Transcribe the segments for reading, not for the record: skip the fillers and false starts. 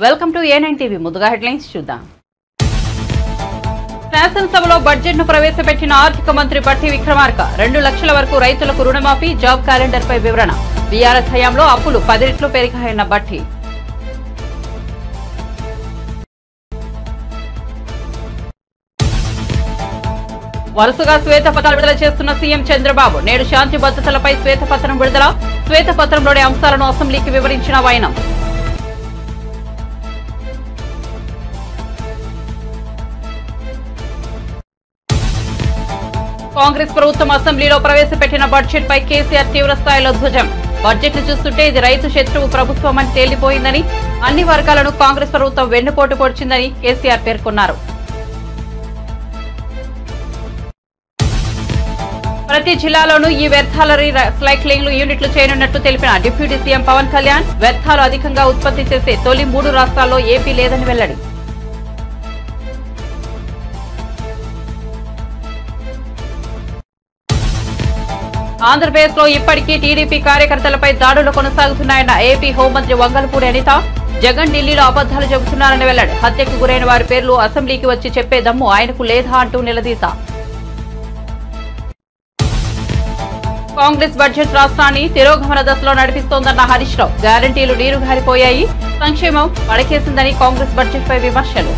Welcome to A9 TV. ముందుగా headlines చూద్దాం. శాసనసభలో బడ్జెట్ ను ప్రవేశపెట్టిన ఆర్థిక మంత్రి బట్టి విక్రమార్క 2 లక్షల వరకు రైతులకు రుణమాఫీ, జాబ్ క్యాలెండర్ పై వివరణ. బీఆర్ఎస్ హయాంలో అప్పులు 10 రెట్లు పెరిగాయన్న బట్టి. వరుసగా శ్వేతపత్రాలు విడుదల చేస్తున్న సీఎం చంద్రబాబు నేడు శాంతి భద్రతలపై శ్వేతపత్రం విడుదల. శ్వేతపత్రంలోని అంశాలను అసెంబ్లీకి వివరించిన వైనం. కాంగ్రెస్ ప్రభుత్వం అసెంబ్లీలో ప్రవేశపెట్టిన బడ్జెట్ పై కేసీఆర్ తీవ్ర స్థాయిలో ధ్వజం. బడ్జెట్ ను చూస్తుంటే ఇది రైతు శత్రువు ప్రభుత్వం అని తేలిపోయిందని, అన్ని వర్గాలను కాంగ్రెస్ ప్రభుత్వం వెన్నుపోటు పొడిచిందని కేసీఆర్ పేర్కొన్నారు. ప్రతి జిల్లాలోనూ ఈ వ్యర్థాల రీసైక్లింగ్ యూనిట్లు చేయనున్నట్లు తెలిపిన డిప్యూటీ సీఎం పవన్ కళ్యాణ్, వ్యర్థాలు అధికంగా ఉత్పత్తి చేసే తొలి 3 రాష్ట్రాల్లో ఏపీ లేదని వెల్లడి. ఆంధ్రప్రదేశ్ లో ఇప్పటికీ టీడీపీ కార్యకర్తలపై దాడులు కొనసాగుతున్నాయన్న ఏపీ హోంమంత్రి వంగలపూడి అనిత. జగన్ ఢిల్లీలో అబద్దాలు చెబుతున్నారని వెల్లడి. హత్యకు గురైన వారి పేర్లు అసెంబ్లీకి వచ్చి చెప్పే దమ్ము ఆయనకు లేదా అంటూ నిలదీత. కాంగ్రెస్ బడ్జెట్ రాష్ట్రాన్ని తిరోగమన దశలో నడిపిస్తోందన్న హరీష్ రావు. గ్యారంటీలు నీరుగారిపోయాయి, సంక్షేమం పడకేసిందని కాంగ్రెస్ బడ్జెట్ పై విమర్శలు.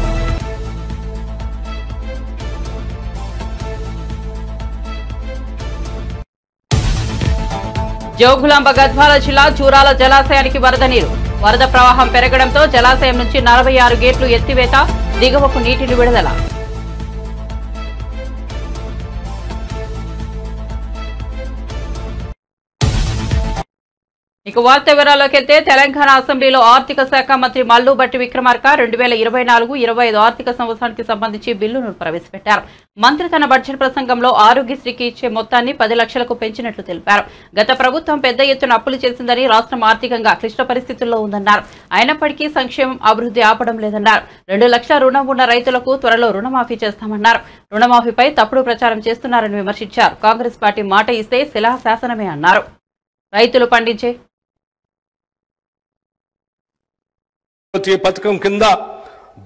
జోగులాంబ గద్వాల జిల్లా జూరాల జలాశయానికి వరద నీరు. వరద ప్రవాహం పెరగడంతో జలాశయం నుంచి 46 గేట్లు ఎత్తివేత, దిగువకు నీటిని విడుదల. ఇక వార్త వివరాల్లోకి వెళ్తే తెలంగాణ అసెంబ్లీలో ఆర్థిక శాఖ మంత్రి మల్లు బట్టి విక్రమార్క 2024-25 ఆర్థిక సంవత్సరానికి సంబంధించి బిల్లును ప్రవేశపెట్టారు. మంత్రి తన బడ్జెట్ ప్రసంగంలో ఆరోగ్యశ్రీకి ఇచ్చే మొత్తాన్ని 10 లక్షలకు పెంచినట్లు తెలిపారు. గత ప్రభుత్వం పెద్ద ఎత్తున అప్పులు చేసిందని, రాష్ట్రం ఆర్థికంగా క్లిష్ట పరిస్థితుల్లో ఉందన్నారు. అయినప్పటికీ సంక్షేమం అభివృద్ధి ఆపడం లేదన్నారు. 2 లక్షల రుణం ఉన్న రైతులకు త్వరలో రుణమాఫీ చేస్తామన్నారు. రుణమాఫీపై తప్పుడు ప్రచారం చేస్తున్నారని విమర్శించారు. కాంగ్రెస్ పార్టీ మాట ఇస్తే శిలాశాసనమే అన్నారు. రైతులు పండించే పథకం కింద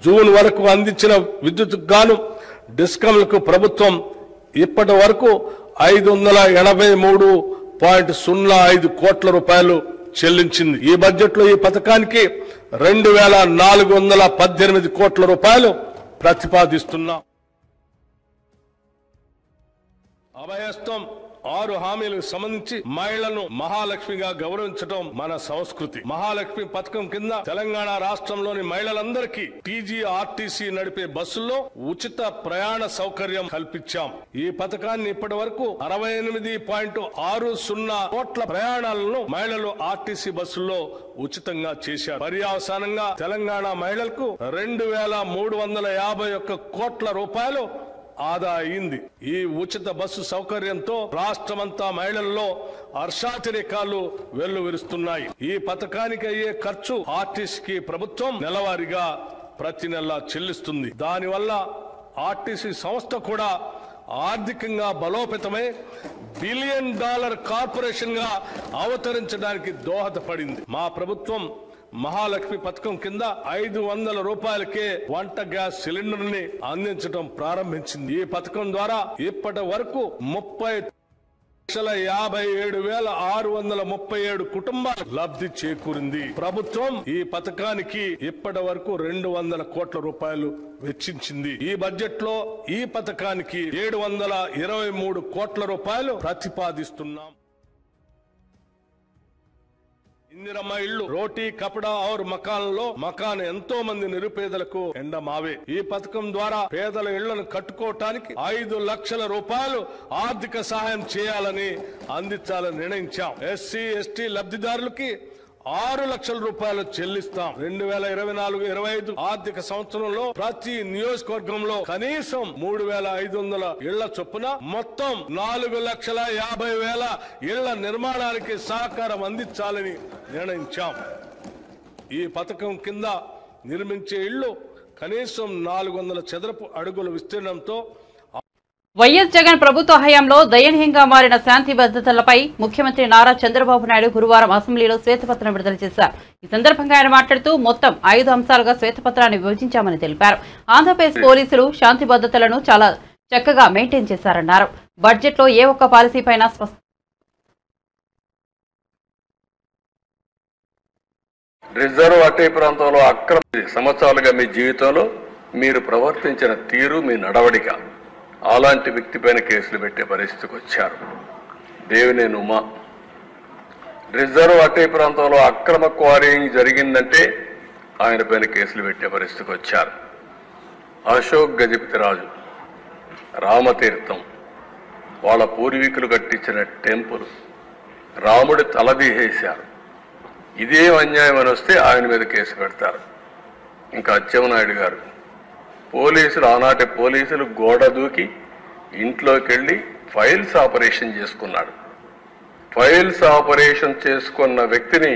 జూన్ వరకు అందించిన విద్యుత్ గాను డిస్కంలకు ప్రభుత్వం ఇప్పటి వరకు 583.05 కోట్ల రూపాయలు చెల్లించింది. ఈ బడ్జెట్ లో ఈ పథకానికి 2418 కోట్ల రూపాయలు ప్రతిపాదిస్తున్నాం. అభయస్తం 6 హామీలకు సంబంధించి మహిళలను మహాలక్ష్మిగా గౌరవించడం మన సంస్కృతి. మహాలక్ష్మి పథకం కింద తెలంగాణ రాష్ట్రంలోని మహిళలందరికీ టీజీఆర్టీసీ నడిపే బస్సుల్లో ఉచిత ప్రయాణ సౌకర్యం కల్పించాం. ఈ పథకాన్ని ఇప్పటి వరకు 68.60 కోట్ల ప్రయాణాలను మహిళలు ఆర్టీసీ బస్సుల్లో ఉచితంగా చేశారు. పర్యవసానంగా తెలంగాణ మహిళలకు 2351 కోట్ల రూపాయలు ఆదా అయింది. ఈ ఉచిత బస్సు సౌకర్యంతో రాష్ట్రమంతా మహిళల్లో హర్షాతిరేకాలు వెల్లువిరుస్తున్నాయి. ఈ పథకానికి అయ్యే ఖర్చు ఆర్టీసీకి ప్రభుత్వం నెలవారీగా ప్రతి నెల చెల్లిస్తుంది. దానివల్ల ఆర్టీసీ సంస్థ కూడా ఆర్థికంగా బలోపేతమై $1 బిలియన్ కార్పొరేషన్ గా అవతరించడానికి దోహదపడింది. మా ప్రభుత్వం మహాలక్ష్మి పథకం కింద 500 రూపాయలకే వంట గ్యాస్ సిలిండర్ ని అందించడం ప్రారంభించింది. ఈ పథకం ద్వారా ఇప్పటి వరకు 30,57,637 కుటుంబాలు లబ్ధి చేకూరింది. ప్రభుత్వం ఈ పథకానికి ఇప్పటి వరకు 200 కోట్ల రూపాయలు వెచ్చించింది. ఈ బడ్జెట్ లో ఈ పథకానికి 723 కోట్ల రూపాయలు ప్రతిపాదిస్తున్నాం. ఇందిరమ్మ ఇళ్లు, రోటీ కపడా ఔర్ మకాన్లో మకాన్ ఎంతో మంది నిరుపేదలకు ఎండమావే. ఈ పథకం ద్వారా పేదల ఇళ్లను కట్టుకోవటానికి 5 లక్షల రూపాయలు ఆర్థిక సహాయం చేయాలని అందించాలని నిర్ణయించాం. ఎస్సీ ఎస్టీ లబ్ధిదారులకి 6 లక్షల రూపాయలు చెల్లిస్తాం. 2024-25 ఆర్థిక సంవత్సరంలో ప్రతి నియోజకవర్గంలో కనీసం 3500 ఇళ్ల చొప్పున మొత్తం 4,50,000 ఇళ్ల నిర్మాణానికి సహకారం అందించాలని నిర్ణయించాం. ఈ పథకం కింద నిర్మించే ఇళ్లు కనీసం 400 చదరపు అడుగుల విస్తీర్ణంతో వైఎస్ జగన్ ప్రభుత్వ హయాంలో దయనీయంగా మారిన శాంతి భద్రతలపై ముఖ్యమంత్రి నారా చంద్రబాబు నాయుడు గురువారం అసెంబ్లీలో శ్వేతపత్రం విడుదల చేశారు. ఈ సందర్భంగా ఆయన మాట్లాడుతూ మొత్తం 5 అంశాలుగా శ్వేతపత్రాన్ని విభజించామని తెలిపారు. ఆంధ్రప్రదేశ్ పోలీసులు శాంతి భద్రతలను చాలా చక్కగా మెయింటైన్ చేశారన్నారు. బడ్జెట్లో ఏ ఒక్క పాలసీపైనా రిజర్వ్ అటవీ ప్రాంతంలో అక్రమ సంవత్సరాలుగా మీ జీవితంలో మీరు ప్రవర్తించిన తీరు, మీ నడవడిక, అలాంటి వ్యక్తిపైన కేసులు పెట్టే పరిస్థితికి వచ్చారు. దేవినేని ఉమా రిజర్వ్ అటవీ ప్రాంతంలో అక్రమ క్వారీయింగ్ జరిగిందంటే ఆయన పైన కేసులు పెట్టే పరిస్థితికి వచ్చారు. అశోక్ గజపతిరాజు రామతీర్థం, వాళ్ళ పూర్వీకులు కట్టించిన టెంపుల్, రాముడి తలదీసేశారు. ఇదేం అన్యాయం అని వస్తే ఆయన మీద కేసు పెడతారు. ఇంకా అచ్చెన్నాయుడు గారు పోలీసులు, ఆనాటి పోలీసులు గోడ దూకి ఇంట్లోకి వెళ్ళి ఫైల్స్ ఆపరేషన్ చేసుకున్నాడు. ఫైల్స్ ఆపరేషన్ చేసుకున్న వ్యక్తిని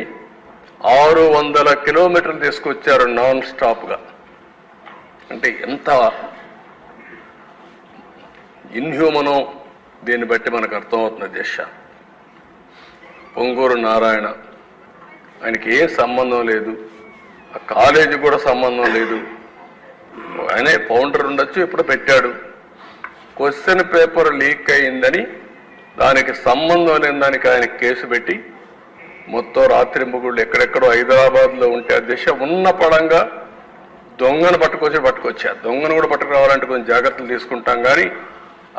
600 కిలోమీటర్లు తీసుకొచ్చారు నాన్ స్టాప్గా. అంటే ఎంత ఇన్హ్యూమనో దీన్ని బట్టి మనకు అర్థమవుతుంది. దిశ పొంగూరు నారాయణ, ఆయనకి ఏం సంబంధం లేదు, ఆ కాలేజీ కూడా సంబంధం లేదు, ఆయనే ఫౌండర్ ఉండొచ్చు, ఇప్పుడు పెట్టాడు. క్వశ్చన్ పేపర్ లీక్ అయిందని దానికి సంబంధం లేని దానికి ఆయన కేసు పెట్టి మొత్తం రాత్రింబగుళ్ళు ఎక్కడెక్కడో హైదరాబాద్లో ఉంటే ఆ దిశ ఉన్న పడంగా దొంగను పట్టుకొచ్చారు. దొంగను కూడా పట్టుకురావాలంటే కొంచెం జాగ్రత్తలు తీసుకుంటాం, కానీ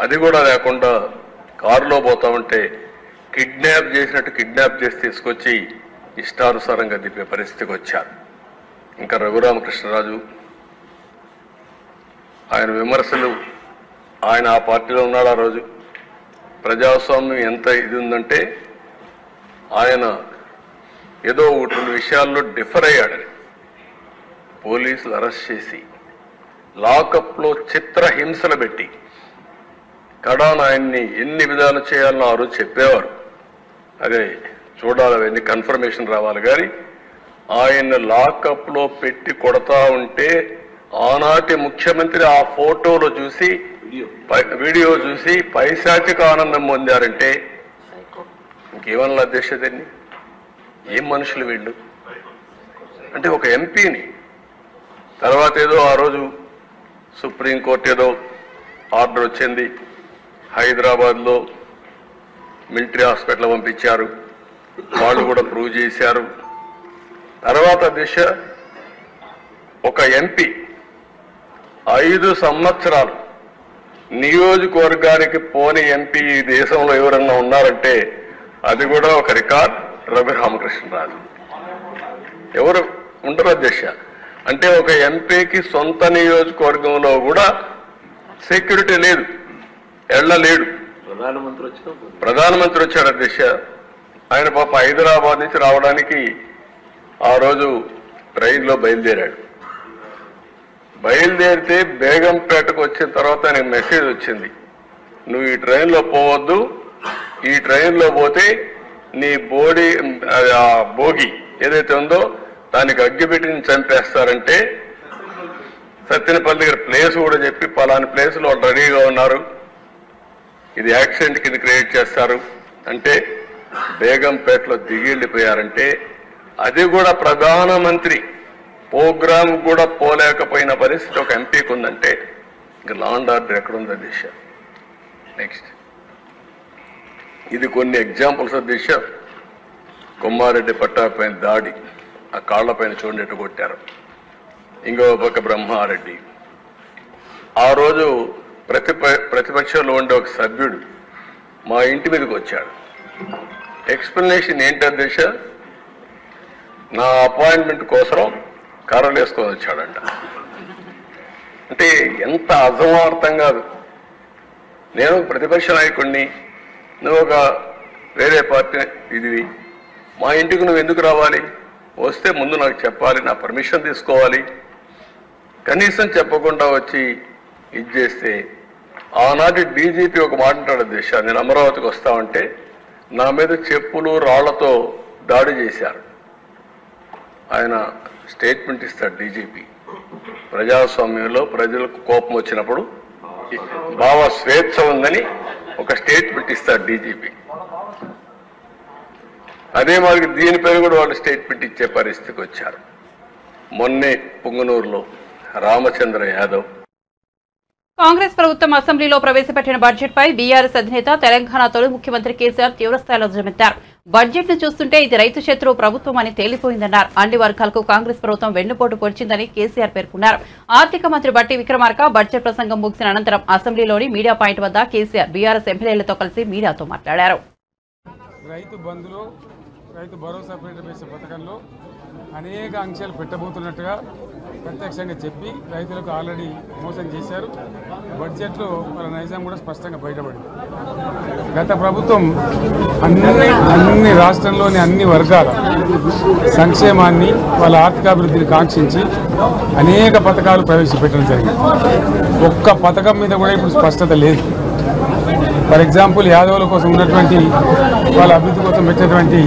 అది కూడా లేకుండా కారులో పోతా ఉంటే కిడ్నాప్ చేసినట్టు కిడ్నాప్ చేసి తీసుకొచ్చి ఇష్టానుసారంగా దిప్పే పరిస్థితికి వచ్చారు. ఇంకా రఘురామకృష్ణరాజు, ఆయన విమర్శలు, ఆయన ఆ పార్టీలో ఉన్నాడు. ఆ రోజు ప్రజాస్వామ్యం ఎంత ఇది ఉందంటే ఆయన ఏదో ఒకటి విషయాల్లో డిఫర్ అయ్యాడని పోలీసులు అరెస్ట్ చేసి లాకప్లో చిత్రహింసలు పెట్టి కడాన ఆయన్ని ఎన్ని విధాలు చేయాలని ఆ రోజు చెప్పేవారు. అదే చూడాలి, అవన్నీ కన్ఫర్మేషన్ రావాలి. కానీ ఆయన లాకప్లో పెట్టి కొడతా ఉంటే ఆనాటి ముఖ్యమంత్రి ఆ ఫోటోలో చూసి, వీడియో చూసి పైశాచిక ఆనందం పొందారంటే ఇంకేమన్నా అధ్యక్షతని, ఏం మనుషులు వీళ్ళు అంటే. ఒక ఎంపీని తర్వాత ఏదో ఆ రోజు సుప్రీంకోర్టు ఏదో ఆర్డర్ వచ్చింది, హైదరాబాద్లో మిలిటరీ హాస్పిటల్ పంపించారు, వాళ్ళు కూడా ప్రూవ్ చేశారు. తర్వాత దిశ ఒక ఎంపీ 5 సంవత్సరాలు నియోజకవర్గానికి పోని ఎంపీ ఈ దేశంలో ఎవరన్నా ఉన్నారంటే అది కూడా ఒక రికార్డ్, రఘురామకృష్ణరాజు. ఎవరు ఉండరు అధ్యక్ష. అంటే ఒక ఎంపీకి సొంత నియోజకవర్గంలో కూడా సెక్యూరిటీ లేదు, వెళ్ళలేడు. ప్రధానమంత్రి వచ్చాడు అధ్యక్ష. ఆయన పాప హైదరాబాద్ నుంచి రావడానికి ఆ రోజు ట్రైన్లో బయలుదేరితే బేగంపేటకు వచ్చిన తర్వాత ఆయనకు మెసేజ్ వచ్చింది, నువ్వు ఈ ట్రైన్లో పోవద్దు, ఈ ట్రైన్లో పోతే నీ భోగి ఏదైతే ఉందో దానికి అగ్గిపెట్టి చంపేస్తారంటే సత్తెనపల్లి దగ్గర ప్లేస్ కూడా చెప్పి పలాని ప్లేస్లో వాళ్ళు రెడీగా ఉన్నారు, ఇది యాక్సిడెంట్ కింద క్రియేట్ చేస్తారు అంటే బేగంపేటలో దిగి వెళ్ళిపోయారంటే అది కూడా ప్రధానమంత్రి ప్రోగ్రామ్ కూడా పోలేకపోయిన పరిస్థితి ఒక ఎంపీకి ఉందంటే ఇంకా లా అండ్ ఆర్డర్ ఎక్కడుంది దిశ. నెక్స్ట్ ఇది కొన్ని ఎగ్జాంపుల్స్ దిశ. కొమ్మారెడ్డి పట్టాపైన దాడి, ఆ కాళ్లపైన చూడేట్టు కొట్టారు. ఇంకో పక్క బ్రహ్మారెడ్డి, ఆ రోజు ప్రతిపక్షంలో ఉండే ఒక సభ్యుడు మా ఇంటి మీదకి వచ్చాడు. ఎక్స్ప్లెనేషన్ ఏంటి దిశ, నా అపాయింట్మెంట్ కోసం కర్రలు వేసుకొని వచ్చాడంట. అంటే ఎంత అసమార్థం కాదు. నేను ప్రతిపక్ష నాయకుడిని, నువ్వు ఒక వేరే పార్టీ ఇది, మా ఇంటికి నువ్వు ఎందుకు రావాలి? వస్తే ముందు నాకు చెప్పాలి, నా పర్మిషన్ తీసుకోవాలి. కనీసం చెప్పకుండా వచ్చి ఇది చేస్తే ఆనాటి డీజీపీ ఒక మాట అంటాడు దిశ, నేను అమరావతికి వస్తామంటే నా మీద చెప్పులు రాళ్లతో దాడి చేశారు. ఆయన స్టేట్మెంట్ ఇస్తాడు డీజీపీ, ప్రజాస్వామ్యంలో ప్రజలకు కోపం వచ్చినప్పుడు భావ స్వేచ్ఛ ఉందని ఒక స్టేట్మెంట్ ఇస్తారు డీజీపీ. అదే మాదిరి దీనిపైన కూడా వాళ్ళు స్టేట్మెంట్ ఇచ్చే పరిస్థితికి వచ్చారు. మొన్నే పుంగనూరులో రామచంద్ర యాదవ్ కాంగ్రెస్ ప్రభుత్వం అసెంబ్లీలో ప్రవేశపెట్టిన బడ్జెట్ పై బీఆర్ఎస్ అధినేత తెలంగాణ తొలి ముఖ్యమంత్రి కేసీఆర్ తీవ్రస్థాయిలో ధ్వజమెత్తారు. బడ్జెట్ ను చూస్తుంటే ఇది రైతు శత్రువు ప్రభుత్వం అని తేలిపోయిందన్నారు. అన్ని వర్గాలకు కాంగ్రెస్ ప్రభుత్వం వెన్నుపోటు పొడిచిందని కేసీఆర్ పేర్కొన్నారు. ఆర్థిక మంత్రి బట్టి విక్రమార్క బడ్జెట్ ప్రసంగం ముగిసిన అనంతరం అసెంబ్లీలోని మీడియా పాయింట్ వద్ద కేసీఆర్ బీఆర్ఎస్ ఎమ్మెల్యేలతో కలిసి మీడియాతో మాట్లాడారు. రైతు బంధులో రైతు భరోసా పేరిట పథకంలో అనేక అంశాలు పెట్టబోతున్నట్టుగా ప్రత్యక్షంగా చెప్పి రైతులకు ఆల్రెడీ మోసం చేశారు. బడ్జెట్లో వాళ్ళ నైజాం కూడా స్పష్టంగా బయటపడింది. గత ప్రభుత్వం అన్ని రాష్ట్రంలోని అన్ని వర్గాల సంక్షేమాన్ని వాళ్ళ ఆర్థికాభివృద్ధిని కాంక్షించి అనేక పథకాలు ప్రవేశపెట్టడం జరిగింది. ఒక్క పథకం మీద కూడా ఇప్పుడు స్పష్టత లేదు. ఫర్ ఎగ్జాంపుల్ యాదవుల కోసం ఉన్నటువంటి వాళ్ళ అభివృద్ధి కోసం పెట్టినటువంటి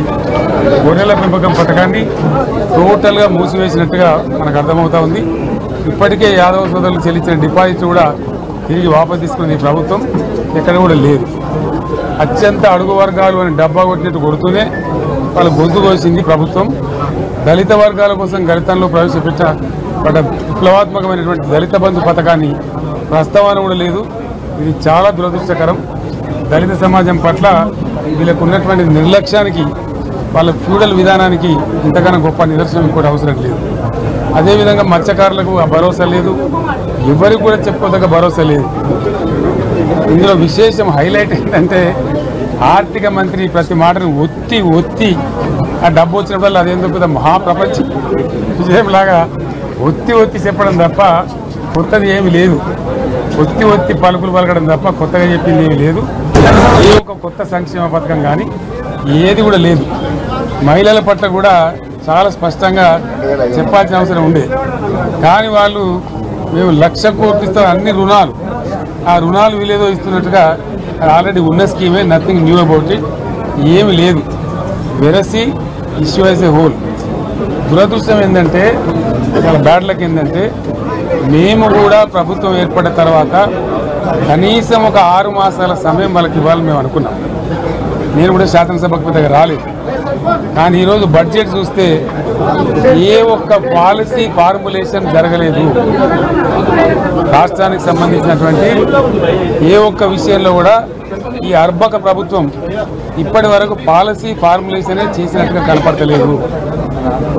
గొర్రెల పెంపకం పథకాన్ని టోటల్గా మూసివేసినట్టుగా మనకు అర్థమవుతా ఉంది. ఇప్పటికే యాదవ సోదరులు చెల్లించిన డిపాజిట్ కూడా తిరిగి వాపసు తీసుకునే ప్రభుత్వం ఎక్కడ కూడా లేదు. అత్యంత అడుగు వర్గాలు అని డబ్బా కొట్టినట్టు కొడుతూనే వాళ్ళ గొంతు కోసింది ప్రభుత్వం. దళిత వర్గాల కోసం గళితంలో ప్రవేశపెట్ట విప్లవాత్మకమైనటువంటి దళిత బంధు పథకాన్ని ప్రస్తావన కూడా లేదు. ఇది చాలా దురదృష్టకరం. దళిత సమాజం పట్ల వీళ్ళకు ఉన్నటువంటి నిర్లక్ష్యానికి వాళ్ళ ఫ్యూడల్ విధానానికి ఇంతకన్నా గొప్ప నిదర్శనం కూడా అవసరం లేదు. అదేవిధంగా మత్స్యకారులకు ఆ భరోసా లేదు. ఎవరికి కూడా చెప్పుకోదగ్గ భరోసా లేదు. ఇందులో విశేషం హైలైట్ ఏంటంటే ఆర్థిక మంత్రి ప్రతి మాటను ఒత్తి ఆ డబ్బు వచ్చినప్పుడు అదేందో పెద్ద మహాప్రపంచ విజయంలాగా ఒత్తి చెప్పడం తప్ప కొత్తది ఏమి లేదు. ఒత్తి పలుకులు పలకడం తప్ప కొత్తగా చెప్పింది ఏమి లేదు. ఏ ఒక కొత్త సంక్షేమ పథకం కానీ ఏది కూడా లేదు. మహిళల పట్ల కూడా చాలా స్పష్టంగా చెప్పాల్సిన అవసరం ఉండే. కానీ వాళ్ళు మేము 1,00,000 కోట్లు ఇస్తాం అన్ని రుణాలు, ఆ రుణాలు వీలేదో ఇస్తున్నట్టుగా ఆల్రెడీ ఉన్న స్కీమే, నథింగ్ న్యూ అబౌట్ ఇట్, ఏమి లేదు. వెరసి ఇష్యూ యాజ్ ఏ హోల్. దురదృష్టం ఏంటంటే చాలా బ్యాడ్ లక్ ఏంటంటే మేము కూడా ప్రభుత్వం ఏర్పడిన తర్వాత కనీసం ఒక 6 మాసాల సమయం వాళ్ళకి ఇవ్వాలని మేము అనుకున్నాం. నేను కూడా శాసనసభకు పెద్దగా రాలేదు. కానీ ఈరోజు బడ్జెట్ చూస్తే ఏ ఒక్క పాలసీ ఫార్ములేషన్ జరగలేదు. రాష్ట్రానికి సంబంధించినటువంటి ఏ ఒక్క విషయంలో కూడా ఈ అర్బక ప్రభుత్వం ఇప్పటి వరకు పాలసీ ఫార్ములేషనే చేసినట్టుగా కనపడతలేదు.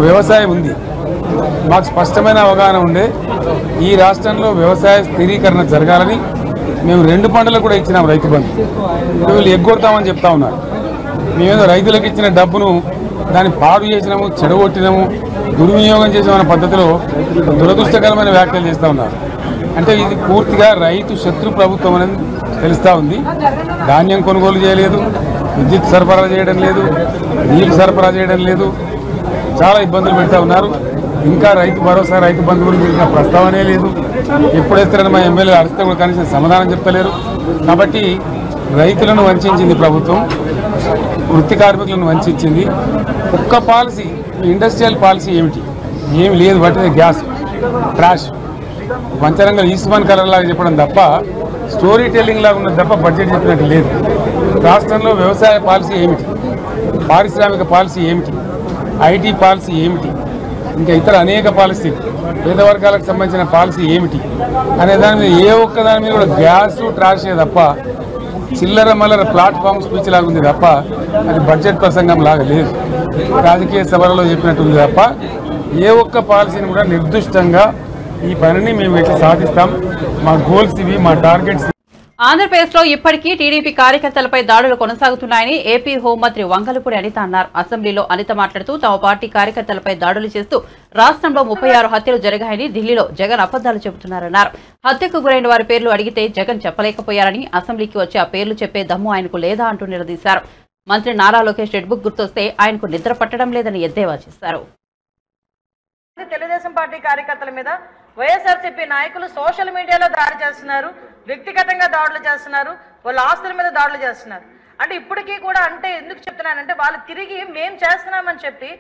వ్యవసాయం ఉంది, మాకు స్పష్టమైన అవగాహన ఉండే ఈ రాష్ట్రంలో వ్యవసాయ స్థిరీకరణ జరగాలని మేము 2 పంటలకు కూడా ఇచ్చినాం రైతు బంధు. వీళ్ళు ఎగ్గొడతామని చెప్తా ఉన్నారు. మేమేదో రైతులకు ఇచ్చిన డబ్బును దాన్ని పాడు చేసినాము, చెడగొట్టినాము, దుర్వినియోగం చేసామన్న పద్ధతిలో దురదృష్టకరమైన వ్యాఖ్యలు చేస్తూ ఉన్నారు. అంటే ఇది పూర్తిగా రైతు శత్రు ప్రభుత్వం అనేది తెలుస్తూ ఉంది. ధాన్యం కొనుగోలు చేయలేదు, విద్యుత్ సరఫరా చేయడం లేదు, నీరు సరఫరా చేయడం లేదు, చాలా ఇబ్బందులు పెడతా ఉన్నారు. ఇంకా రైతు భరోసా, రైతు బంధు గురించి ఇంకా ప్రస్తావనే లేదు. ఎప్పుడేస్తారని మా ఎమ్మెల్యేలు అడిస్తే కూడా కనీసం సమాధానం చెప్తలేరు. కాబట్టి రైతులను వంచింది ప్రభుత్వం, వృత్తి కార్మికులను వంచింది. ఒక్క పాలసీ, ఇండస్ట్రియల్ పాలసీ ఏమి లేదు. బట్టి గ్యాస్ ట్రాష్ పంచరంగం ఈస్మాన్ కలర్ లాగా చెప్పడం తప్ప, స్టోరీ టెల్లింగ్ లాగా ఉన్నది తప్ప బడ్జెట్ చెప్పినట్టు లేదు. రాష్ట్రంలో వ్యవసాయ పాలసీ ఏమిటి, పారిశ్రామిక పాలసీ ఏమిటి, ఐటీ పాలసీ ఏమిటి, ఇంకా ఇతర అనేక పాలసీలు, పేద వర్గాలకు సంబంధించిన పాలసీ ఏమిటి అనే దాని మీద ఏ ఒక్క దాని మీద కూడా గ్యాసు ట్రాషే తప్ప, చిల్లర మల్లర ప్లాట్ఫామ్ స్పీచ్ లాగా ఉంది తప్ప అది బడ్జెట్ ప్రసంగం లాగా లేదు. రాజకీయ సభలలో చెప్పినట్టు ఉంది తప్ప ఏ ఒక్క పాలసీని కూడా నిర్దిష్టంగా ఈ పనిని మేము ఎట్లా సాధిస్తాం, మా గోల్స్ ఇవి, మా టార్గెట్స్. ఆంధ్రప్రదేశ్ లో ఇప్పటికీ టీడీపీ కార్యకర్తలపై దాడులు కొనసాగుతున్నాయని ఏపీ హోంమంత్రి వంగలపూడి అనిత అన్నారు. అసెంబ్లీలో అనిత మాట్లాడుతూ తమ పార్టీ కార్యకర్తలపై దాడులు చేస్తూ రాష్ట్రంలో 36 హత్యలు జరిగాయని, ఢిల్లీలో జగన్ అబద్దాలు చెబుతున్నారన్నారు. హత్యకు గురైన వారి పేర్లు అడిగితే జగన్ చెప్పలేకపోయారని, అసెంబ్లీకి వచ్చి ఆ పేర్లు చెప్పే దమ్ము ఆయనకు లేదా అంటూ నిలదీశారు. మంత్రి నారా లోకేష్ రెడ్ బుక్ గుర్తొస్తే ఆయనకు నిద్ర పట్టడం లేదని ఎద్దేవా చేశారు. తెలుగుదేశం పార్టీ కార్యకర్తల మీద వైఎస్ఆర్సీపీ నాయకులు సోషల్ మీడియాలో దాడి చేస్తున్నారు, వ్యక్తిగతంగా దాడులు చేస్తున్నారు, వాళ్ళ ఆస్తుల మీద దాడులు చేస్తున్నారు. అంటే ఇప్పటికీ కూడా అంటే ఎందుకు చెప్తున్నానంటే వాళ్ళు తిరిగి మేము చేస్తున్నామని చెప్పి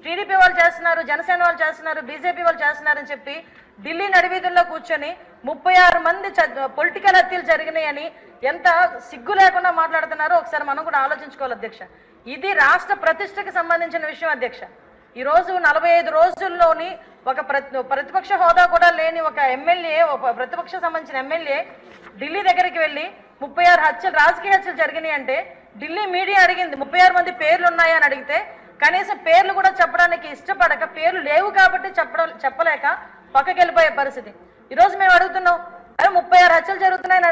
టీడీపీ వాళ్ళు చేస్తున్నారు, జనసేన వాళ్ళు చేస్తున్నారు, బీజేపీ వాళ్ళు చేస్తున్నారని చెప్పి ఢిల్లీ నడివీధుల్లో కూర్చొని 36 మంది పొలిటికల్ హత్యలు జరిగినాయని ఎంత సిగ్గు లేకుండా మాట్లాడుతున్నారో ఒకసారి మనం కూడా ఆలోచించుకోవాలి అధ్యక్ష. ఇది రాష్ట్ర ప్రతిష్టకి సంబంధించిన విషయం అధ్యక్ష. ఈ రోజు 45 రోజుల్లోని ఒక ప్రతిపక్ష హోదా కూడా లేని ఒక ఎమ్మెల్యే, ఒక ప్రతిపక్ష సంబంధించిన ఎమ్మెల్యే ఢిల్లీ దగ్గరికి వెళ్ళి 36 హత్యలు, రాజకీయ హత్యలు జరిగినాయి అంటే ఢిల్లీ మీడియా అడిగింది 36 మంది పేర్లు ఉన్నాయని అడిగితే కనీసం పేర్లు కూడా చెప్పడానికి ఇష్టపడక, పేర్లు లేవు కాబట్టి చెప్పలేక పక్కకి వెళ్ళిపోయే పరిస్థితి. ఈరోజు మేము అడుగుతున్నాం, 36 హత్యలు జరుగుతున్నాయని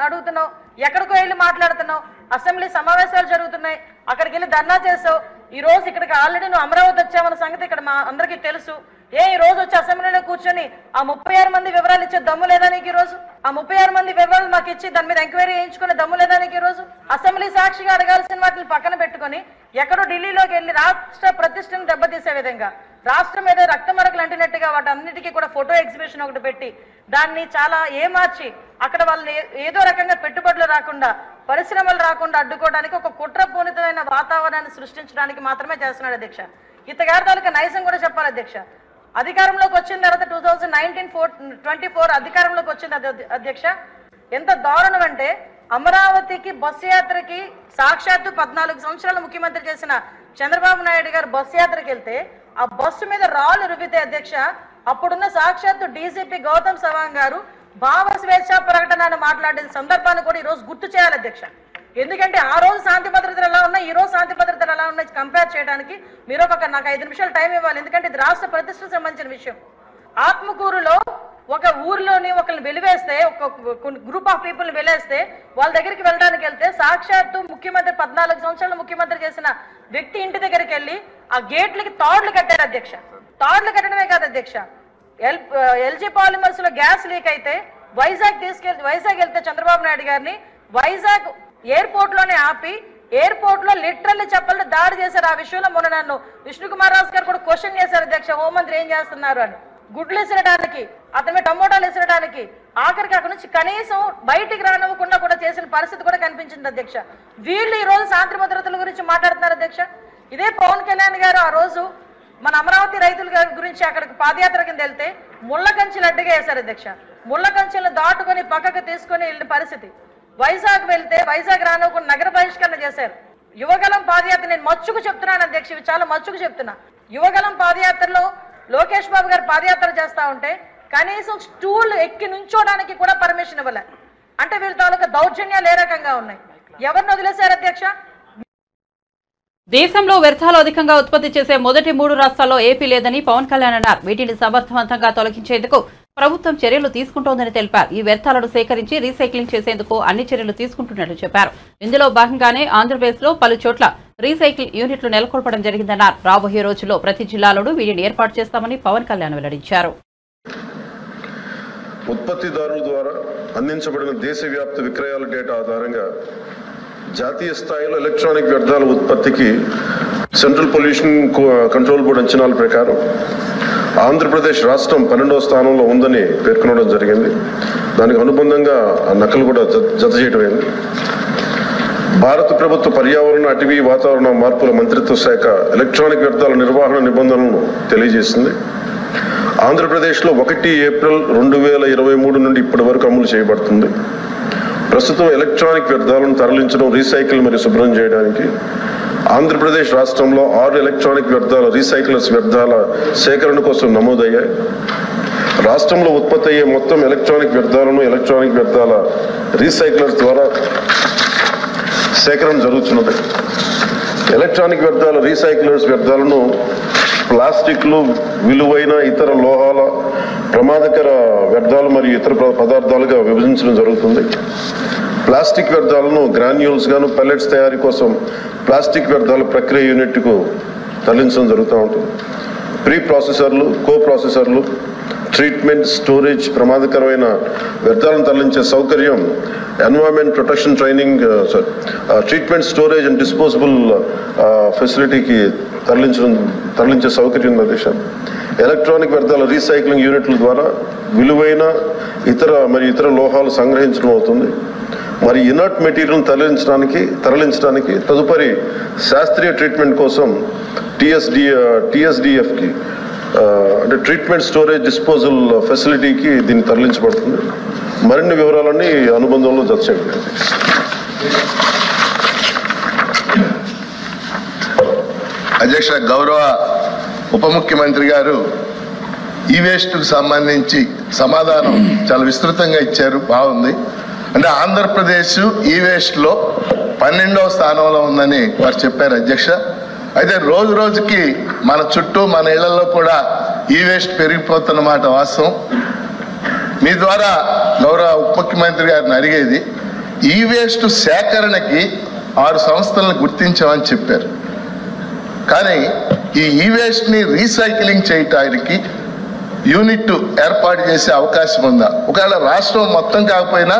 అడుగుతున్నావు, ఎక్కడికో వెళ్ళి మాట్లాడుతున్నావు, అసెంబ్లీ సమావేశాలు జరుగుతున్నాయి, అక్కడికి వెళ్ళి ధర్నా చేసావు. ఈ రోజు ఇక్కడికి ఆల్రెడీ నువ్వు అమరావతి వచ్చావన్న సంగతి ఇక్కడ మా అందరికీ తెలుసు. ఈ రోజు వచ్చి అసెంబ్లీలో కూర్చొని ఆ 36 మంది వివరాలు ఇచ్చే దమ్ము లేదా నీకు? ఈ రోజు ఆ 36 మంది వివరాలు మాకు ఇచ్చి దాని మీద ఎంక్వైరీ చేయించుకునే దమ్ము లేదా నీకు? ఈ రోజు అసెంబ్లీ సాక్షిగా అడగాల్సిన వాటిని పక్కన పెట్టుకొని ఎక్కడో ఢిల్లీలోకి వెళ్ళి రాష్ట్ర ప్రతిష్టను దెబ్బతీసే విధంగా, రాష్ట్రం మీద రక్తమరకలు అంటినట్టుగా వాటి అన్నిటికీ కూడా ఫోటో ఎగ్జిబిషన్ ఒకటి పెట్టి దాన్ని చాలా ఏమార్చి అక్కడ వాళ్ళని ఏదో రకంగా పెట్టుబడులు రాకుండా, పరిశ్రమలు రాకుండా అడ్డుకోవడానికి ఒక కుట్రపూరితమైన వాతావరణాన్ని సృష్టించడానికి మాత్రమే చేస్తున్నాడు అధ్యక్ష. ఇతగారి తాలూకా నైజం కూడా చెప్పాలి అధ్యక్ష. అధికారంలోకి వచ్చిన తర్వాత 2024 అధికారంలోకి వచ్చింది అధ్యక్ష. ఎంత దారుణం అంటే అమరావతికి బస్సు యాత్రకి సాక్షాత్తు 14 సంవత్సరాలు ముఖ్యమంత్రి చేసిన చంద్రబాబు నాయుడు గారు బస్సు యాత్రకి వెళ్తే ఆ బస్సు మీద రాళ్ళు రువ్వితే అధ్యక్ష, అప్పుడున్న సాక్షాత్తు డీజీపీ గౌతమ్ సవాంగ్ గారు భావ స్వేచ్ఛ ప్రకటన మాట్లాడిన సందర్భాన్ని కూడా ఈ రోజు గుర్తు చేయాలి అధ్యక్ష. ఎందుకంటే ఆ రోజు శాంతి భద్రతలు ఎలా ఉన్నాయి, ఈ రోజు శాంతి భద్రతలు ఎలా ఉన్నాయి కంపేర్ చేయడానికి మీరు నాకు 5 నిమిషాలు టైం ఇవ్వాలి. ఎందుకంటే ఇది రాష్ట్ర ప్రతిష్టకు సంబంధించిన విషయం. ఆత్మకూరులో ఒక ఊర్లోని ఒకరిని వెలివేస్తే, ఒక గ్రూప్ ఆఫ్ పీపుల్ వెలేస్తే వాళ్ళ దగ్గరికి వెళ్ళడానికి వెళ్తే సాక్షాత్తు ముఖ్యమంత్రి 14 సంవత్సరాలు ముఖ్యమంత్రి చేసిన వ్యక్తి ఇంటి దగ్గరికి వెళ్ళి ఆ గేట్లకి తాడులు కట్టారు అధ్యక్ష. తాడులు కట్టడమే కాదు అధ్యక్ష, ఎల్జీ పాలిమర్స్ లో గ్యాస్ లీక్ అయితే వైజాగ్ వెళ్తే చంద్రబాబు నాయుడు గారిని వైజాగ్ ఎయిర్పోర్ట్ లోనే ఆపి ఎయిర్పోర్ట్ లో లిటరల్లీ చెప్పాలంటే దాడి చేశారు. ఆ విషయంలో మొన్న నన్ను విష్ణుకుమార్ రాజు గారు కూడా క్వశ్చన్ చేశారు అధ్యక్ష, హోంమంత్రి ఏం చేస్తున్నారు అని. గుడ్లు విసరడానికి, అతని టమోటాలు విసరడానికి, ఆఖరికి అక్కడి నుంచి కనీసం బయటికి రానివ్వకుండా కూడా చేసిన పరిస్థితి కూడా కనిపించింది అధ్యక్ష. వీళ్ళు ఈ రోజు శాంతి భద్రతల గురించి మాట్లాడుతున్నారు అధ్యక్ష. ఇదే పవన్ కళ్యాణ్ గారు ఆ రోజు మన అమరావతి రైతుల గురించి అక్కడికి పాదయాత్ర కింద వెళ్తే ముళ్ళ కంచెలు అడ్డుగా వేశారు అధ్యక్ష. ముళ్ళ కంచెలను దాటుకొని పక్కకు తీసుకొని వెళ్ళిన పరిస్థితి. వైజాగ్ వెళ్తే వైజాగ్ రానివ్వకుండా నగర బహిష్కరణ చేశారు. యువగలం పాదయాత్ర, నేను మచ్చుకు చెప్తున్నాను అధ్యక్ష, ఇవి చాలా మచ్చుకు చెప్తున్నా. యువగలం పాదయాత్రలో లోకేష్ బాబు గారు పాదయాత్ర చేస్తా ఉంటే కనీసం స్టూల్ ఎక్కి నుంచోడానికి కూడా పర్మిషన్ ఇవ్వలే. అంటే వీళ్ళ తాలూకా దౌర్జన్యాలు ఏ రకంగా ఉన్నాయి? ఎవరిని వదిలేశారు అధ్యక్ష? దేశంలో వ్యర్థాలు అధికంగా ఉత్పత్తి చేసే మొదటి 3 రాష్ట్రాల్లో ఏపీ లేదని పవన్ కళ్యాణ్ అన్నారు. వీటిని సమర్థవంతంగా తొలగించేందుకు ప్రభుత్వం చర్యలు తీసుకుంటోందని తెలిపారు. ఈ వ్యర్థాలను సేకరించి రీసైక్లింగ్ చేసేందుకు అన్ని చర్యలు తీసుకుంటున్నట్లు చెప్పారు. ఇందులో భాగంగానే ఆంధ్రప్రదేశ్లో పలు చోట్ల రీసైక్లింగ్ యూనిట్లు నెలకొల్పడం జరిగిందన్నారు. రాబోయే రోజుల్లో ప్రతి జిల్లాలోనూ వీటిని ఏర్పాటు చేస్తామని పవన్ కళ్యాణ్ వెల్లడించారు. ఉత్పత్తిదారుల ద్వారా అందించబడిన దేశవ్యాప్త విక్రయాల డేటా ఆధారంగా జాతీయ స్థాయిలో ఎలక్ట్రానిక్ వ్యర్థాల ఉత్పత్తికి సెంట్రల్ పొల్యూషన్ కంట్రోల్ బోర్డు అంచనాల ప్రకారం ఆంధ్రప్రదేశ్ రాష్ట్రం 12వ స్థానంలో ఉందని పేర్కొనడం జరిగింది. దానికి అనుబంధంగా నకలు కూడా జత చేయడమైంది. భారత ప్రభుత్వ పర్యావరణ, అటవీ, వాతావరణ మార్పుల మంత్రిత్వ శాఖ ఎలక్ట్రానిక్ వ్యర్థాల నిర్వహణ నిబంధనలను తెలియజేసింది. ఆంధ్రప్రదేశ్లో 1 ఏప్రిల్ 2023 నుండి ఇప్పటి వరకు అమలు చేయబడుతుంది. ప్రస్తుతం ఎలక్ట్రానిక్ వ్యర్థాలను తరలించడం, రీసైకిల్ మరియు శుభ్రం చేయడానికి ఆంధ్రప్రదేశ్ రాష్ట్రంలో 6 ఎలక్ట్రానిక్ వ్యర్థాల రీసైకిలర్స్ వ్యర్థాల సేకరణ కోసం నమోదయ్యాయి. రాష్ట్రంలో ఉత్పత్తి అయ్యే మొత్తం ఎలక్ట్రానిక్ వ్యర్థాలను ఎలక్ట్రానిక్ వ్యర్థాల రీసైకిలర్స్ ద్వారా సేకరణ జరుగుతున్నది. ఎలక్ట్రానిక్ వ్యర్థాల రీసైకిలర్స్ వ్యర్థాలను ప్లాస్టిక్లు, విలువైన ఇతర లోహాల, ప్రమాదకర వ్యర్థాలు మరియు ఇతర పదార్థాలుగా విభజించడం జరుగుతుంది. ప్లాస్టిక్ వ్యర్థాలను గ్రాన్యూల్స్ గాను, పెల్లెట్స్ తయారీ కోసం ప్లాస్టిక్ వ్యర్థాల ప్రక్రియ యూనిట్కు తరలించడం జరుగుతూ ఉంటుంది. ప్రీ ప్రాసెసర్లు, కో ప్రాసెసర్లు, ట్రీట్మెంట్, స్టోరేజ్, ప్రమాదకరమైన వ్యర్థాలను తరలించే సౌకర్యం environment protection training treatment, storage and disposable ఫెసిలిటీకి తరలించే సౌకర్యం ఉంది. ఎలక్ట్రానిక్ వ్యర్థాల రీసైక్లింగ్ యూనిట్ల ద్వారా విలువైన ఇతర లోహాలు సంగ్రహించడం అవుతుంది. మరి ఇనర్ట్ మెటీరియల్ తరలించడానికి తదుపరి శాస్త్రీయ ట్రీట్మెంట్ కోసం TSDFకి అంటే ట్రీట్మెంట్ స్టోరేజ్ డిస్పోజల్ ఫెసిలిటీకి దీన్ని తరలించబడుతుంది. మరిన్ని వివరాలన్నీ అనుబంధంలో జత చేయండి. అధ్యక్ష, గౌరవ ఉప ముఖ్యమంత్రి గారు ఈ వేస్ట్కు సంబంధించి సమాధానం చాలా విస్తృతంగా ఇచ్చారు, బాగుంది. అంటే ఆంధ్రప్రదేశ్ ఈ వేస్ట్లో 12వ స్థానంలో ఉందని వారు చెప్పారు అధ్యక్ష. అయితే రోజు రోజుకి మన చుట్టూ మన ఇళ్లలో కూడా ఈ వేస్ట్ పెరిగిపోతున్నమాట వాస్తవం. మీ ద్వారా గౌరవ ఉప ముఖ్యమంత్రి గారిని అడిగేది, ఈ వేస్ట్ సేకరణకి 6 సంస్థలను గుర్తించామని చెప్పారు. కానీ ఈ వేస్ట్ని రీసైక్లింగ్ చేయటానికి యూనిట్ ఏర్పాటు చేసే అవకాశం ఉందా? ఒకవేళ రాష్ట్రం మొత్తం కాకపోయినా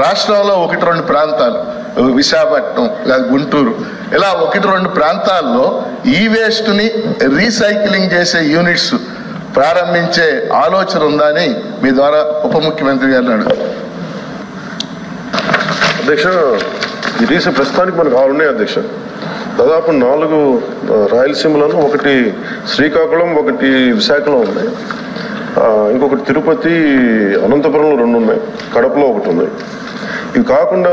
రాష్ట్రంలో 1-2 ప్రాంతాలు, విశాఖపట్నం లేదా గుంటూరు, ఇలా 1-2 ప్రాంతాల్లో ఈ వేస్ట్ని రీసైక్లింగ్ చేసే యూనిట్స్ ప్రారంభించే ఆలోచన ఉందా అని మీ ద్వారా ఉప ముఖ్యమంత్రి గారిని అడుగుతారు. అధ్యక్ష, ఈ ప్రస్తుతానికి మనకు 6 ఉన్నాయి అధ్యక్ష. దాదాపు 4 రాయలసీమలను, 1 శ్రీకాకుళం, 1 విశాఖలో ఉన్నాయి, ఇంకొకటి తిరుపతి, అనంతపురంలో 2 ఉన్నాయి, కడపలో 1 ఉంది. ఇవి కాకుండా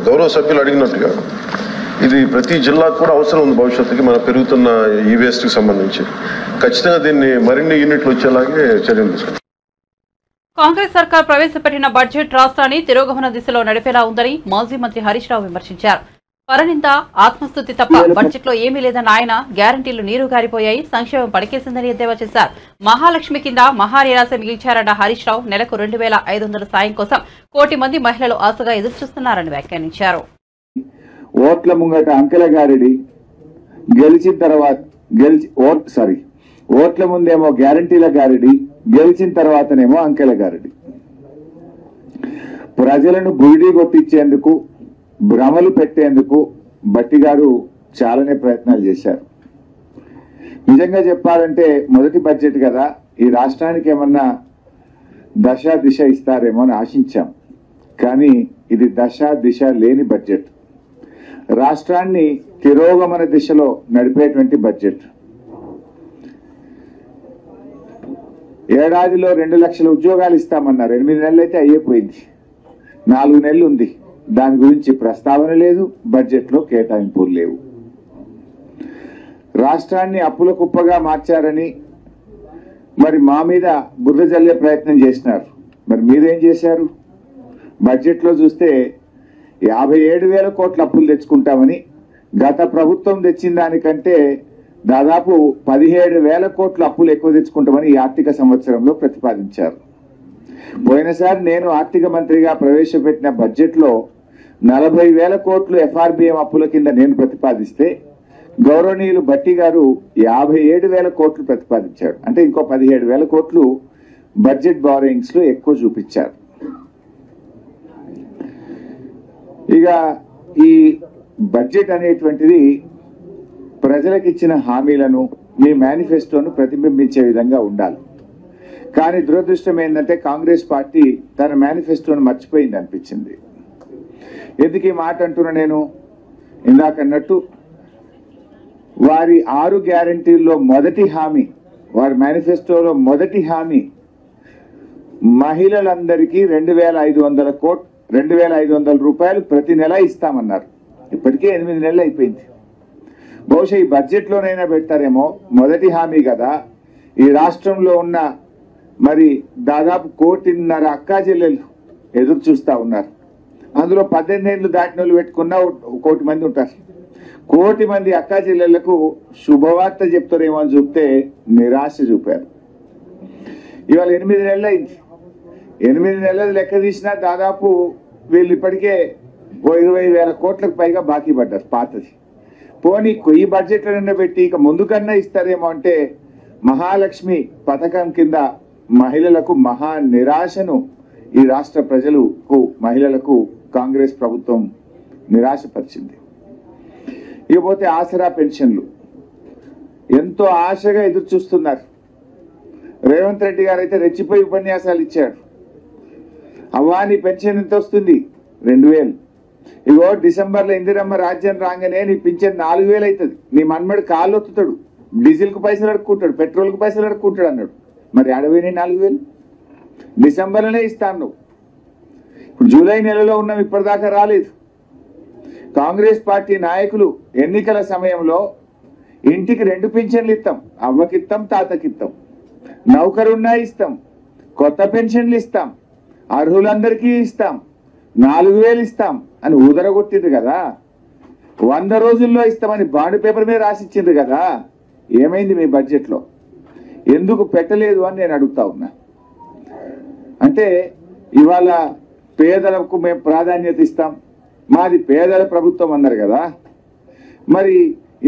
గౌరవ సభ్యులు అడిగినట్టుగా ఇది ప్రతి జిల్లాకు కూడా అవసరం ఉంది భవిష్యత్తుకి మన పెరుగుతున్న ఈ వేస్ట్కి సంబంధించి. ఖచ్చితంగా దీన్ని మరిన్ని యూనిట్లు వచ్చేలాగే చర్యలు తీసుకుంటాం. కాంగ్రెస్ సర్కార్ ప్రవేశపెట్టిన బడ్జెట్ రాష్ట్రాన్ని తిరోగమన దిశలో నడిపేలా ఉందని మాజీ మంత్రి హరీష్ రావు విమర్శించారు. పరనింద, ఆత్మస్తుతి తప్ప బడ్జెట్ లో ఏమీ లేదన్న ఆయన గ్యారంటీలు నీరు గారిపోయాయి, సంక్షేమం పడికేసిందని ఎద్దేవా చేశారు. మహాలక్ష్మి కింద మహానిరాశ మిగిల్చారన్న హరీష్ రావు నెలకు 2,500 సాయం కోసం 1 కోటి మంది మహిళలు ఆశగా ఎదురుచూస్తున్నారని వ్యాఖ్యానించారు. ఓట్ల ముంగట అంకెల గారిడి గెలిచిన తర్వాత ఓట్ల ముందేమో గ్యారంటీల గారిడి, గెలిచిన తర్వాతనేమో అంకెల గారిడి. ప్రజలను గురిడి కొట్టించేందుకు, భ్రమలు పెట్టేందుకు బట్టి గారు చాలానే ప్రయత్నాలు చేశారు. నిజంగా చెప్పాలంటే మొదటి బడ్జెట్ కదా, ఈ రాష్ట్రానికి ఏమన్నా దశ దిశ ఇస్తారేమో అని ఆశించాం. కానీ ఇది దశ దిశ లేని బడ్జెట్, రాష్ట్రాన్ని తిరోగమన దిశలో నడిపేటువంటి బడ్జెట్. ఏడాదిలో 2 లక్షల ఉద్యోగాలు ఇస్తామన్నారు, 8 నెలలు అయితే అయ్యిపోయింది, 4 నెలలు ఉంది. దాని గురించి ప్రస్తావన లేదు, బడ్జెట్లో కేటాయింపులు లేవు. రాష్ట్రాన్ని అప్పుల కుప్పగా మార్చారని మరి మా మీద బుర్ర జల్లే ప్రయత్నం చేసినారు. మరి మీరేం చేశారు? బడ్జెట్లో చూస్తే 57,000 కోట్ల అప్పులు తెచ్చుకుంటామని, గత ప్రభుత్వం తెచ్చిన దానికంటే దాదాపు 17,000 కోట్ల అప్పులు ఎక్కువ తెచ్చుకుంటామని ఈ ఆర్థిక సంవత్సరంలో ప్రతిపాదించారు. పోయినసారి నేను ఆర్థిక మంత్రిగా ప్రవేశపెట్టిన బడ్జెట్లో 40,000 కోట్లు ఎఫ్ఆర్బిఎం అప్పుల కింద నేను ప్రతిపాదిస్తే గౌరవనీయులు బట్టి గారు 57,000 కోట్లు ప్రతిపాదించాడు. అంటే ఇంకో 17,000 కోట్లు బడ్జెట్ బారోయింగ్స్ లో ఎక్కువ చూపించారు. ఇక ఈ బడ్జెట్ అనేటువంటిది ప్రజలకు ఇచ్చిన హామీలను, మీ మేనిఫెస్టోను ప్రతిబింబించే విధంగా ఉండాలి. కానీ దురదృష్టం ఏంటంటే కాంగ్రెస్ పార్టీ తన మేనిఫెస్టోను మర్చిపోయింది అనిపించింది. ఎందుకు ఈ మాట అంటున్నా నేను? ఇందాకన్నట్టు వారి 6 గ్యారంటీల్లో మొదటి హామీ, వారి మేనిఫెస్టోలో మొదటి హామీ మహిళలందరికీ 2,500 రూపాయలు ప్రతి నెల ఇస్తామన్నారు. ఇప్పటికే 8 నెలలు అయిపోయింది. బహుశా ఈ బడ్జెట్లోనైనా పెడతారేమో. మొదటి హామీ కదా. ఈ రాష్ట్రంలో ఉన్న మరి దాదాపు 1,500,000 అక్కా చెల్లెలు ఎదురు చూస్తా ఉన్నారు. అందులో 18 ఏళ్ళు దాటిన వాళ్ళు పెట్టుకున్న 1 కోటి మంది ఉంటారు. 1 కోటి మంది అక్కా చెల్లెళ్లకు శుభవార్త చెప్తారేమో అని చూస్తే నిరాశ చూపారు. ఇవాళ 8 నెలలు అయింది. 8 నెలలు లెక్క తీసినా దాదాపు వీళ్ళు ఇప్పటికే 20,000 కోట్లకు పైగా బాకీ పడ్డారు పాతది. పోనీ ఈ బడ్జెట్లైనా పెట్టి ఇక ముందుకన్నా ఇస్తారేమో అంటే మహాలక్ష్మి పథకం కింద మహిళలకు మహా నిరాశను ఈ రాష్ట్ర ప్రజలకు, మహిళలకు కాంగ్రెస్ ప్రభుత్వం నిరాశపరిచింది. ఇకపోతే ఆసరా పెన్షన్లు ఎంతో ఆశగా ఎదురు చూస్తున్నారు. రేవంత్ రెడ్డి గారు అయితే రెచ్చిపోయి ఉపన్యాసాలు ఇచ్చాడు. అవ్వా నీ పెన్షన్ ఎంత వస్తుంది? 2,000. ఇగో డిసెంబర్లో ఇందిరమ్మ రాజ్యం రాగానే నీ పింఛన్ 4,000 అవుతుంది. నీ మన్మడు కాళ్ళు ఒత్తుతాడు, డీజిల్కు పైసలు అడుక్కుంటాడు, పెట్రోల్కు పైసలు అడుక్కుంటాడు అన్నాడు. మరి అడవిని 4000 డిసెంబర్లోనే ఇస్తాను నువ్వు. ఇప్పుడు జూలై నెలలో ఉన్నాం, ఇప్పటిదాకా రాలేదు. కాంగ్రెస్ పార్టీ నాయకులు ఎన్నికల సమయంలో ఇంటికి 2 పింఛన్లు ఇస్తాం, అవ్వకిస్తాం, తాతకిస్తాం, నౌకరున్నా ఇస్తాం, కొత్త పెన్షన్లు ఇస్తాం, అర్హులందరికీ ఇస్తాం, 4000 ఇస్తాం అని ఊదరగొట్టింది కదా. 100 రోజుల్లో ఇస్తామని బాండ్ పేపర్ మీద రాసిచ్చింది కదా. ఏమైంది మీ బడ్జెట్లో? ఎందుకు పెట్టలేదు అని నేను అడుగుతా ఉన్నా. అంటే ఇవాళ పేదలకు మేము ప్రాధాన్యత ఇస్తాం, మాది పేదల ప్రభుత్వం అన్నారు కదా. మరి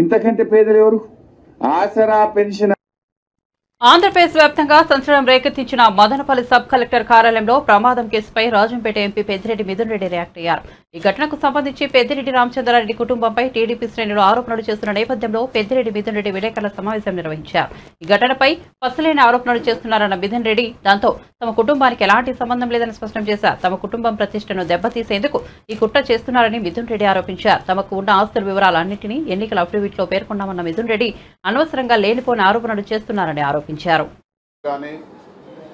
ఇంతకంటే పేదలు ఎవరు? ఆసరా పెన్షన్. ఆంధ్రప్రదేశ్ వ్యాప్తంగా సంచలనం రేకెత్తించిన మదనపల్లి సబ్ కలెక్టర్ కార్యాలయంలో ప్రమాదం కేసుపై రాజంపేట ఎంపీ పెద్దిరెడ్డి మిథున్ రెడ్డి రియాక్ట్ అయ్యారు. ఈ ఘటనకు సంబంధించి పెద్దిరెడ్డి రామచంద్రారెడ్డి కుటుంబంపై టీడీపీ శ్రేణులు ఆరోపణలు చేస్తున్న నేపథ్యంలో పెద్దిరెడ్డి మిథున్ రెడ్డి విలేకరుల సమావేశం నిర్వహించారు. ఈ ఘటనపై పసలేని ఆరోపణలు చేస్తున్నారన్న మిథున్ రెడ్డి దాంతో తమ కుటుంబానికి ఎలాంటి సంబంధం లేదని స్పష్టం చేశారు. తమ కుటుంబం ప్రతిష్టను దెబ్బతీసేందుకు ఈ కుట్ర చేస్తున్నారని మిథున్ రెడ్డి ఆరోపించారు. తమకు ఉన్న ఆస్తుల వివరాలన్నింటినీ ఎన్నికల అఫిడవిట్లో పేర్కొన్నామన్న మిథున్ రెడ్డి అనవసరంగా లేనిపోని ఆరోపణలు చేస్తున్నారని ఆరోపించారు. కానీ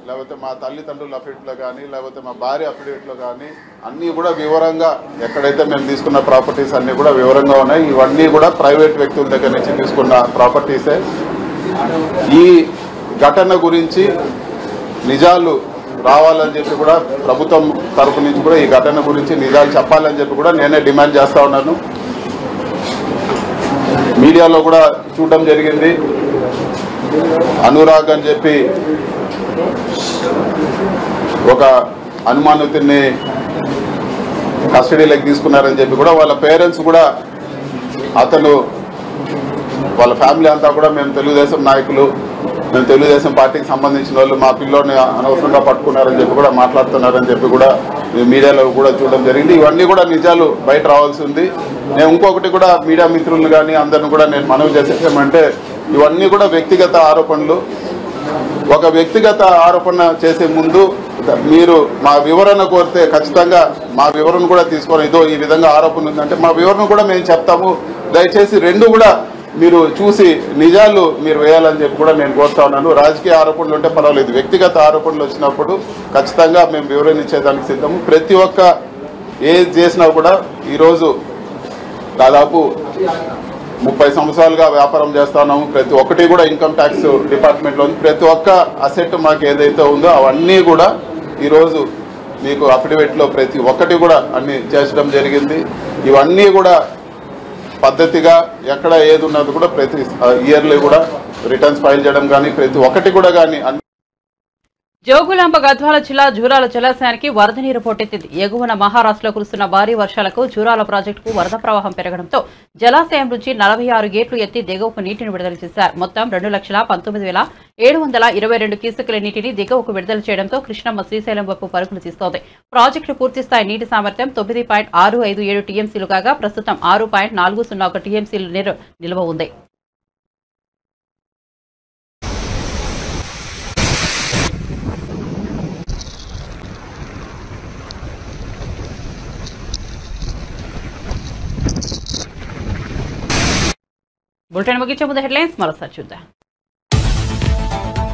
లేకపోతే మా తల్లిదండ్రుల అఫిడవిట్లో కానీ లేకపోతే మా భార్య అఫిడవిట్లో కానీ అన్నీ కూడా వివరంగా ఎక్కడైతే మేము తీసుకున్న ప్రాపర్టీస్ అన్నీ కూడా వివరంగా ఉన్నాయి. ఇవన్నీ కూడా ప్రైవేట్ వ్యక్తుల దగ్గర నుంచి తీసుకున్న ప్రాపర్టీసే. ఈ ఘటన గురించి నిజాలు రావాలని చెప్పి కూడా ప్రభుత్వం తరపు నుంచి కూడా ఈ ఘటన గురించి నిజాలు చెప్పాలని చెప్పి కూడా నేనే డిమాండ్ చేస్తా ఉన్నాను. మీడియాలో కూడా చూడడం జరిగింది. అనురాగ్ అని చెప్పి ఒక అనుమానితుడిని కస్టడీలోకి తీసుకున్నారని చెప్పి కూడా వాళ్ళ పేరెంట్స్ కూడా అతను వాళ్ళ ఫ్యామిలీ అంతా కూడా మేము తెలుగుదేశం నాయకులు, మేము తెలుగుదేశం పార్టీకి సంబంధించిన వాళ్ళు, మా పిల్లోని అనవసరంగా పట్టుకున్నారని చెప్పి కూడా మాట్లాడుతున్నారని చెప్పి కూడా మీడియాలో కూడా చూడడం జరిగింది. ఇవన్నీ కూడా నిజాలు బయట రావాల్సి ఉంది. నేను ఇంకొకటి కూడా మీడియా మిత్రులను కానీ అందరిని కూడా నేను మనవి చేసేసామంటే ఇవన్నీ కూడా వ్యక్తిగత ఆరోపణలు. ఒక వ్యక్తిగత ఆరోపణ చేసే ముందు మీరు మా వివరణ కోరితే ఖచ్చితంగా మా వివరణ కూడా తీసుకొని ఇదో ఈ విధంగా ఆరోపణ ఉందంటే మా వివరణ కూడా మేము చెప్తాము. దయచేసి రెండు కూడా మీరు చూసి నిజాలు మీరు వేయాలని చెప్పి కూడా నేను కోరుతా ఉన్నాను. రాజకీయ ఆరోపణలు ఉంటే పర్వాలేదు, వ్యక్తిగత ఆరోపణలు వచ్చినప్పుడు ఖచ్చితంగా మేము వివరణ ఇచ్చేదానికి సిద్ధము. ప్రతి ఒక్క ఏది చేసినా కూడా ఈరోజు దాదాపు 30 సంవత్సరాలుగా వ్యాపారం చేస్తున్నాము. ప్రతి ఒక్కటి కూడా ఇన్కమ్ ట్యాక్స్ డిపార్ట్మెంట్లో ఉంది. ప్రతి ఒక్క అసెట్ మాకు ఏదైతే ఉందో అవన్నీ కూడా ఈరోజు మీకు అఫిడవిట్లో ప్రతి ఒక్కటి కూడా అన్ని చేర్చడం జరిగింది. ఇవన్నీ కూడా పద్ధతిగా ఎక్కడ ఏది ఉన్నది కూడా ప్రతి ఇయర్లీ కూడా రిటర్న్స్ ఫైల్ చేయడం కానీ ప్రతి ఒక్కటి కూడా కానీ జోగులాంబ గద్వాల జిల్లా జూరాల జలాశయానికి వరద నీరు పోటెత్తింది. ఎగువన మహారాష్ట్రలో కురుస్తున్న భారీ వర్షాలకు జూరాల ప్రాజెక్టుకు వరద ప్రవాహం పెరగడంతో జలాశయం నుంచి 46 గేట్లు ఎత్తి దిగువకు నీటిని విడుదల చేశారు. మొత్తం 2,19,722 క్యూసెక్కుల నీటిని దిగువకు విడుదల చేయడంతో కృష్ణమ్మ శ్రీశైలం వైపు పరుగులు తీస్తోంది. ప్రాజెక్టు పూర్తిస్థాయి నీటి సామర్థ్యం 9.657 టీఎంసీలు కాగా ప్రస్తుతం 6.401 టీఎంసీలు నీరు నిల్వ ఉంది. బులెటిన్ ముగించే ముందు హెడ్లైన్స్ మరోసారి చూద్దాం.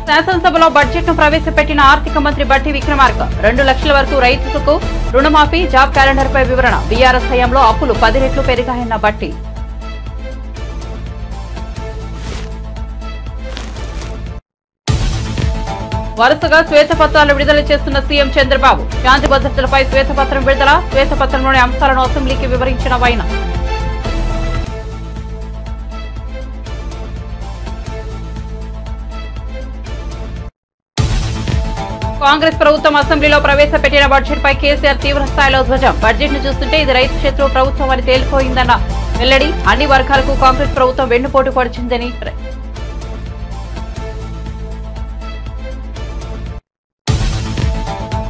శాసనసభలో బడ్జెట్ ను ప్రవేశపెట్టిన ఆర్థిక మంత్రి బట్టి విక్రమార్క 2 లక్షల వరకు రైతులకు రుణమాఫీ, జాబ్ క్యాలెండర్ పై వివరణ. బీఆర్ఎస్ హయాంలో అప్పులు 10 రెట్లు పెరిగాయన్న బట్టి. వరుసగా శ్వేతపత్రాలు విడుదల చేస్తున్న సీఎం చంద్రబాబు. శాంతి భద్రతలపై శ్వేతపత్రం విడుదల. శ్వేతపత్రంలోని అంశాలను అసెంబ్లీకి వివరించిన వైన. కాంగ్రెస్ ప్రభుత్వం అసెంబ్లీలో ప్రవేశపెట్టిన బడ్జెట్ పై కేసీఆర్ తీవ్ర స్థాయిలో ధ్వజం. బడ్జెట్ ను చూస్తుంటే ఇది రైతు శత్రు ప్రభుత్వం అని తేలిపోయిందన్న వెల్లడి. అన్ని వర్గాలకు కాంగ్రెస్ ప్రభుత్వం వెన్నుపోటు పొడిచిందని.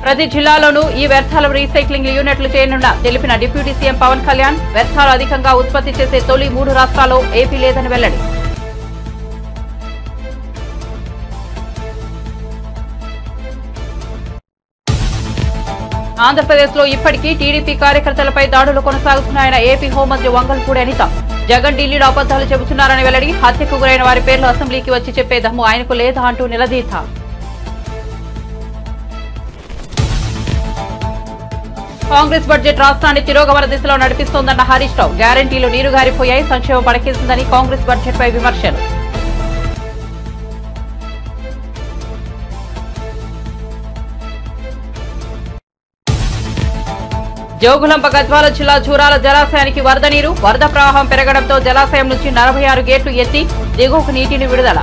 ప్రతి జిల్లాలోనూ ఈ వ్యర్థాల రీసైక్లింగ్ యూనిట్లు చేయనున్న తెలిపిన డిప్యూటీ సీఎం పవన్ కళ్యాణ్. వ్యర్థాలు అధికంగా ఉత్పత్తి చేసే తొలి 3 రాష్ట్రాల్లో ఏపీ లేదని వెల్లడి. ఆంధ్రప్రదేశ్ లో ఇప్పటికీ టీడీపీ కార్యకర్తలపై దాడులు కొనసాగుతున్నాయన్న ఏపీ హోంమంత్రి వంగల్పూడి అనిత. జగన్ ఢిల్లీలో అబద్దాలు చెబుతున్నారని వెల్లడి. హత్యకు గురైన వారి పేర్లు అసెంబ్లీకి వచ్చి చెప్పే దమ్ము ఆయనకు లేదా అంటూ నిలదీత. కాంగ్రెస్ బడ్జెట్ రాష్ట్రాన్ని తిరోగమన దిశలో నడిపిస్తోందన్న హరీష్ రావు. గ్యారంటీలు నీరుగారిపోయాయి, సంక్షేమం పడకేసిందని కాంగ్రెస్ బడ్జెట్పై విమర్శలు. జోగులాంబ గద్వాల జిల్లా జూరాల జలాశయానికి వరద నీరు. వరద ప్రవాహం పెరగడంతో జలాశయం నుంచి 46 గేట్లు ఎత్తి దిగువకు నీటిని విడుదల.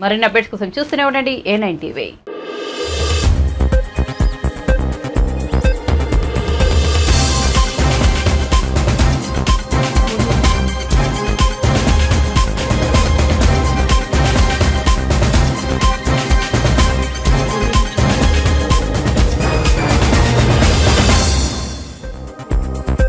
మరిన్ని అప్డేట్స్ కోసం చూస్తూనే ఉండండి A9 TV.